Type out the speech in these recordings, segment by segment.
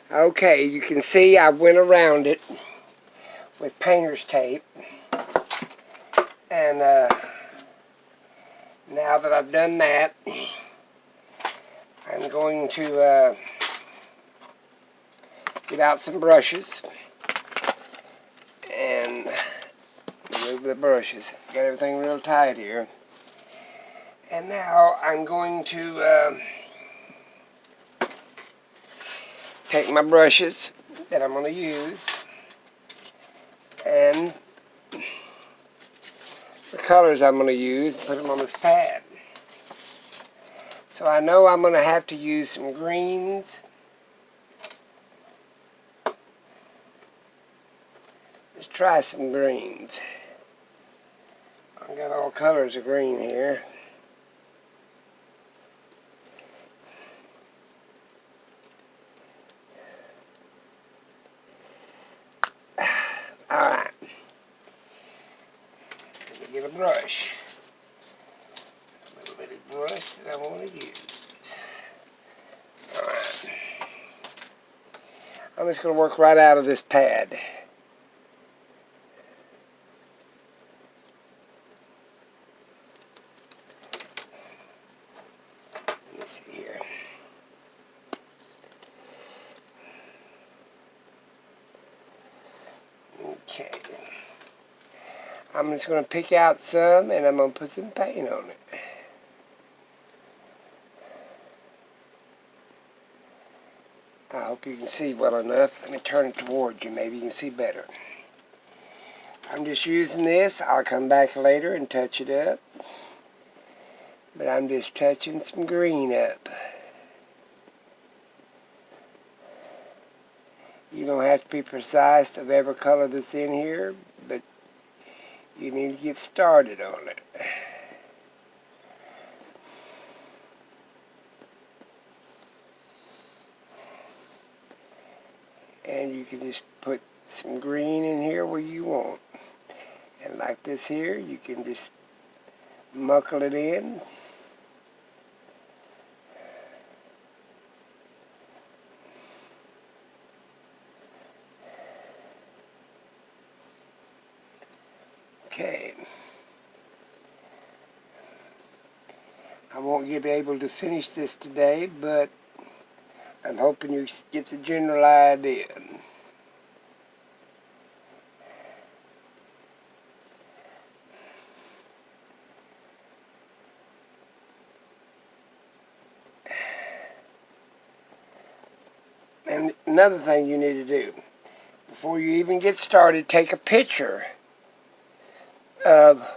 Okay, you can see I went around it with painter's tape. And now that I've done that, I'm going to get out some brushes and remove the brushes. Got everything real tight here. And now I'm going to take my brushes that I'm going to use and the colors I'm going to use, put them on this pad. So I know I'm going to have to use some greens. Let's try some greens. I've got all colors of green here. Alright. Let me get a brush. A little bitty brush that I want to use. Alright. I'm just going to work right out of this pad. Let me see here. Okay. I'm just going to pick out some and I'm going to put some paint on it. I hope you can see well enough. Let me turn it towards you. Maybe you can see better. I'm just using this. I'll come back later and touch it up. But I'm just touching some green up. You don't have to be precise of every color that's in here, but you need to get started on it. And you can just put some green in here where you want. And like this here, you can just muckle it in. Okay. I won't get able to finish this today, but I'm hoping you get the general idea. And another thing you need to do, before you even get started, take a picture of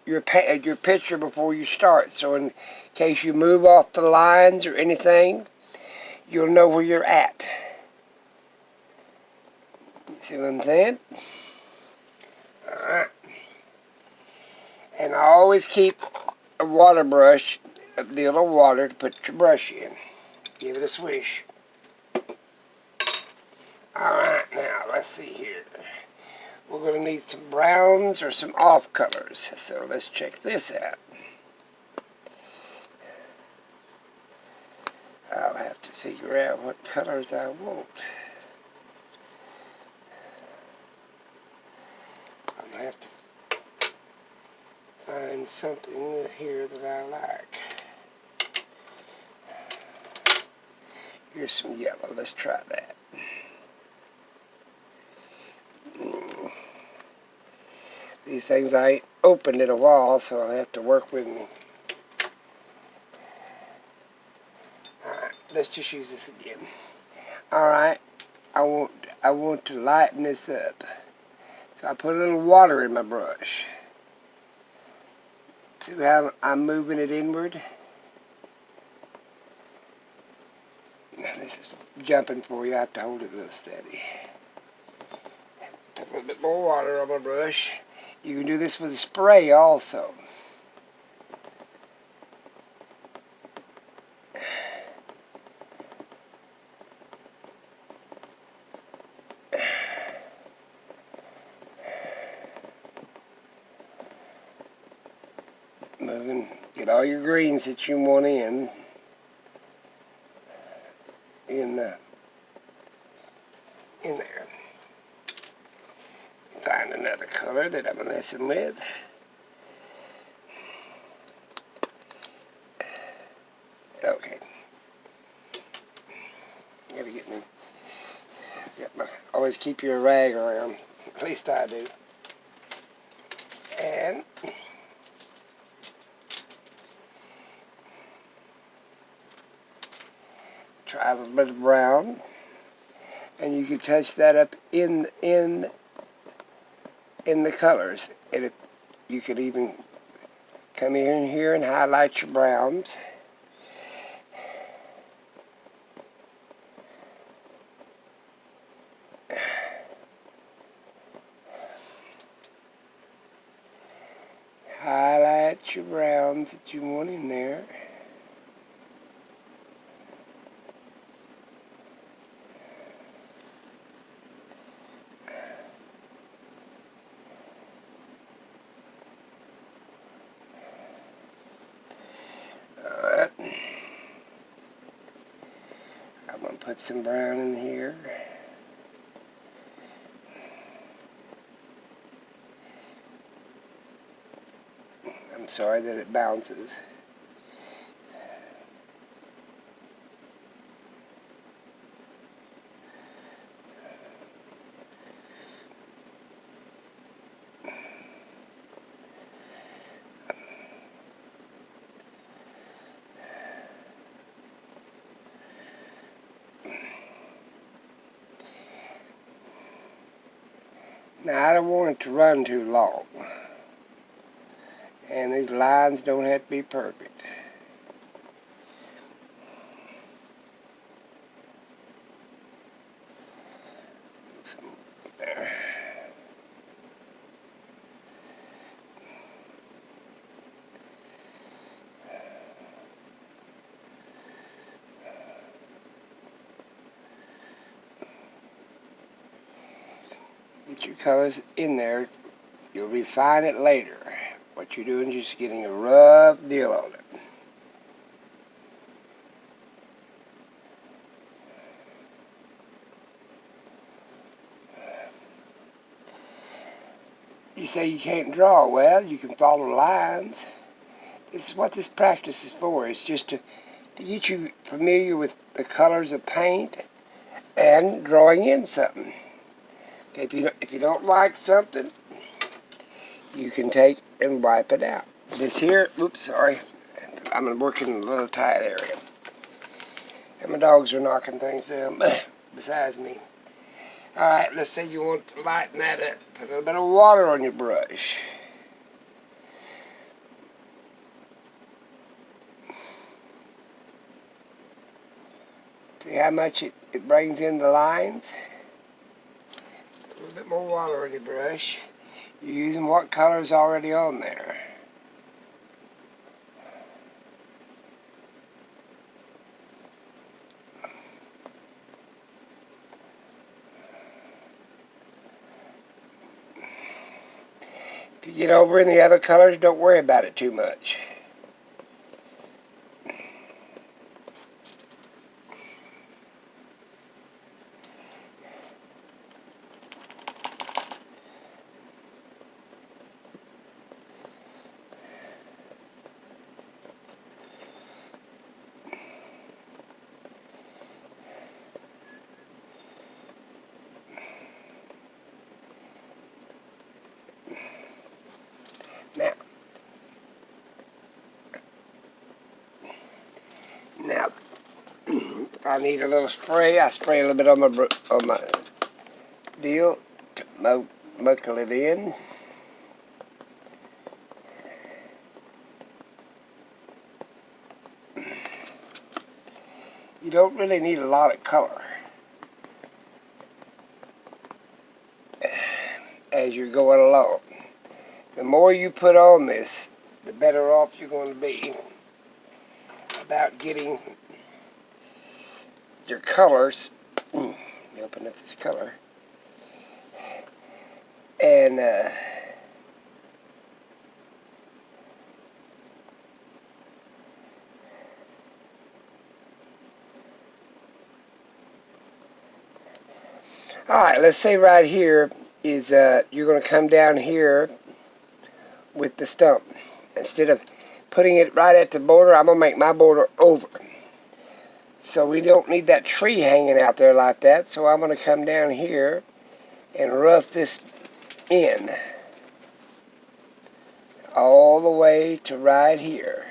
your picture before you start. So in case you move off the lines or anything, you'll know where you're at. See what I'm saying? Alright. And I always keep a water brush, a deal of water to put your brush in. Give it a swish. Alright, now let's see here. We're going to need some browns or some off colors. So let's check this out. I'll have to figure out what colors I want. I'll have to find something here that I like. Here's some yellow. Let's try that. These things I ain't opened in a while, so I'll have to work with me. Alright, let's just use this again. Alright, I want to lighten this up. So I put a little water in my brush. See how I'm moving it inward? This is jumping for you. I have to hold it a little steady. Put a little bit more water on my brush. You can do this with a spray also. Moving, get all your greens that you want in the in there. Find another color that I'm messing with. Okay. Gotta get me. Always keep your rag around. At least I do. And try a little bit of brown, and you can touch that up in the colors. And if you could even come in here and highlight your browns. Highlight your browns that you want in there. Alright. I'm going to put some brown in here. I'm sorry that it bounces. Now, I don't want it to run too long. And these lines don't have to be perfect. There. Get your colors in there. You'll refine it later. What you're doing is just getting a rough deal on it. You say you can't draw. Well, you can follow lines. This is what this practice is for. It's just to get you familiar with the colors of paint and drawing in something. Okay, if you don't like something, you can take and wipe it out. This here, oops, sorry. I'm working in a little tight area. And my dogs are knocking things down besides me. Alright, let's say you want to lighten that up. Put a little bit of water on your brush. See how much it brings in the lines? A little bit more water on your brush. You're using what color's already on there. If you get over in the other colors, don't worry about it too much. Now, if I need a little spray, I spray a little bit on my deal to muckle it in. You don't really need a lot of color as you're going along. The more you put on this, the better off you're going to be about getting your colors. Let me open up this color. And Alright, let's say right here is you're going to come down here with the stump. Instead of putting it right at the border, I'm going to make my border over. So we don't need that tree hanging out there like that. So I'm going to come down here and rough this in all the way to right here.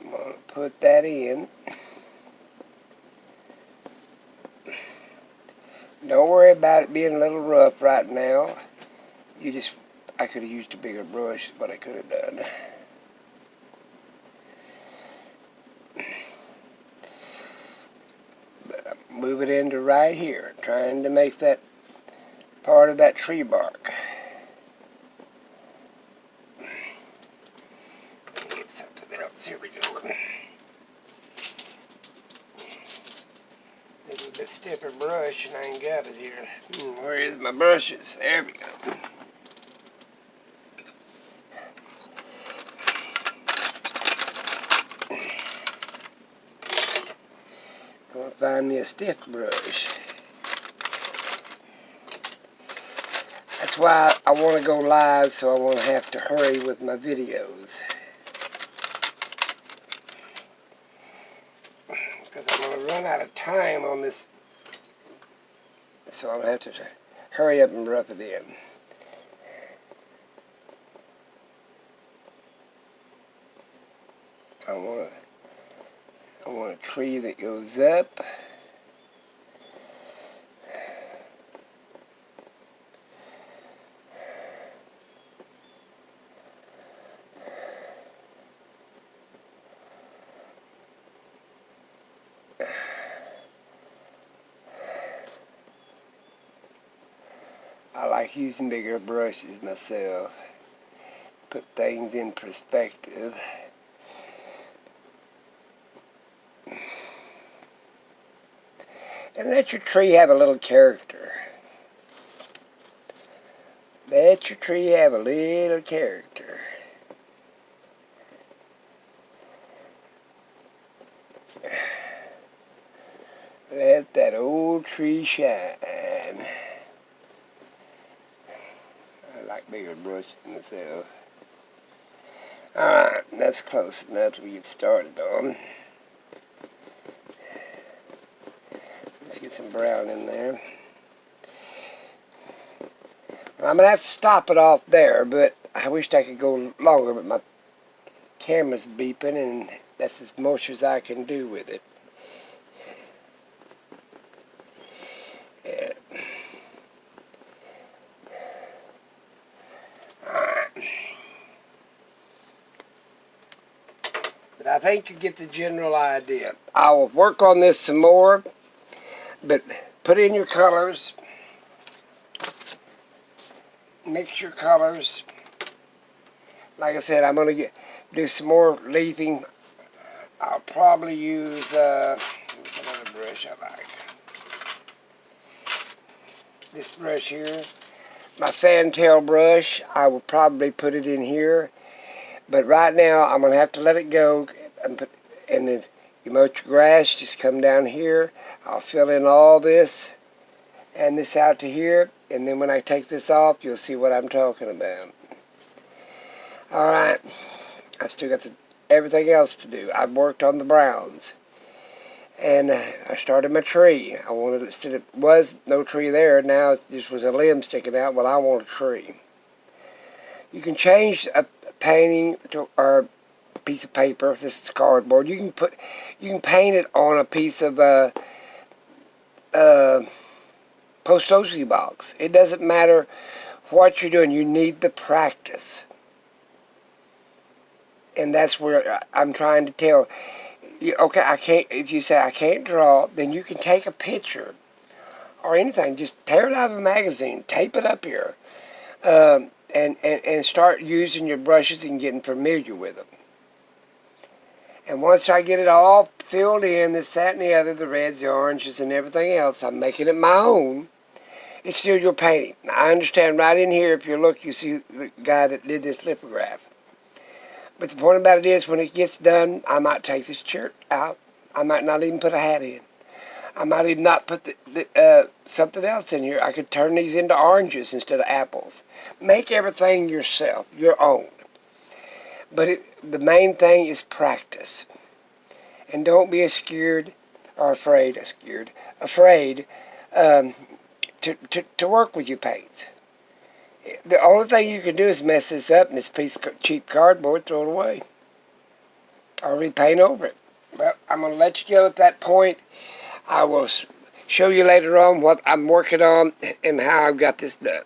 I'm going to put that in. Don't worry about it being a little rough right now. I could have used a bigger brush, is what I could have done. But I'm moving into right here, trying to make that part of that tree bark. Get something else. Here we go. Maybe a bit stiffer brush, and I ain't got it here. Where is my brushes? There we go. Gonna find me a stiff brush. That's why I want to go live, so I won't have to hurry with my videos. Because I'm going to run out of time on this, so I'm going to have to hurry up and rough it in. I want a tree that goes up. I like using bigger brushes myself. Put things in perspective. And let your tree have a little character. Let your tree have a little character. Let that old tree shine. I like bigger brushes myself. Alright, that's close enough to get started on. Let's get some brown in there. I'm going to have to stop it off there, but I wished I could go longer, but my camera's beeping, and that's as much as I can do with it. Yeah. Alright. But I think you get the general idea. I will work on this some more, but put in your colors. Mix your colors. Like I said, I'm going to do some more leafing. I'll probably use here's another brush I like. This brush here, my fantail brush. I will probably put it in here, but right now I'm going to have to let it go and then you mow your grass. Just come down here. I'll fill in all this and this out to here, and then when I take this off, you'll see what I'm talking about. Alright, I still got everything else to do. I've worked on the browns, and I started my tree. I wanted it, instead it was no tree there, now it just was a limb sticking out. Well, I want a tree. You can change a painting to, or a piece of paper. This is cardboard. You can paint it on a piece of post-it box. It doesn't matter what you're doing. You need the practice. And that's where I'm trying to tell you, okay, I can't, if you say I can't draw, then you can take a picture or anything. Just tear it out of a magazine, tape it up here, and start using your brushes and getting familiar with them. And once I get it all filled in, this, that, and the other, the reds, the oranges, and everything else, I'm making it my own. It's still your painting. Now, I understand right in here, if you look, you see the guy that did this lithograph. But the point about it is, when it gets done, I might take this shirt out. I might not even put a hat in. I might even not put something else in here. I could turn these into oranges instead of apples. Make everything yourself, your own. But the main thing is practice. And don't be scared or afraid to work with your paints. The only thing you can do is mess this up, and this piece of cheap cardboard, throw it away. Or repaint over it. Well, I'm going to let you go at that point. I will show you later on what I'm working on and how I've got this done.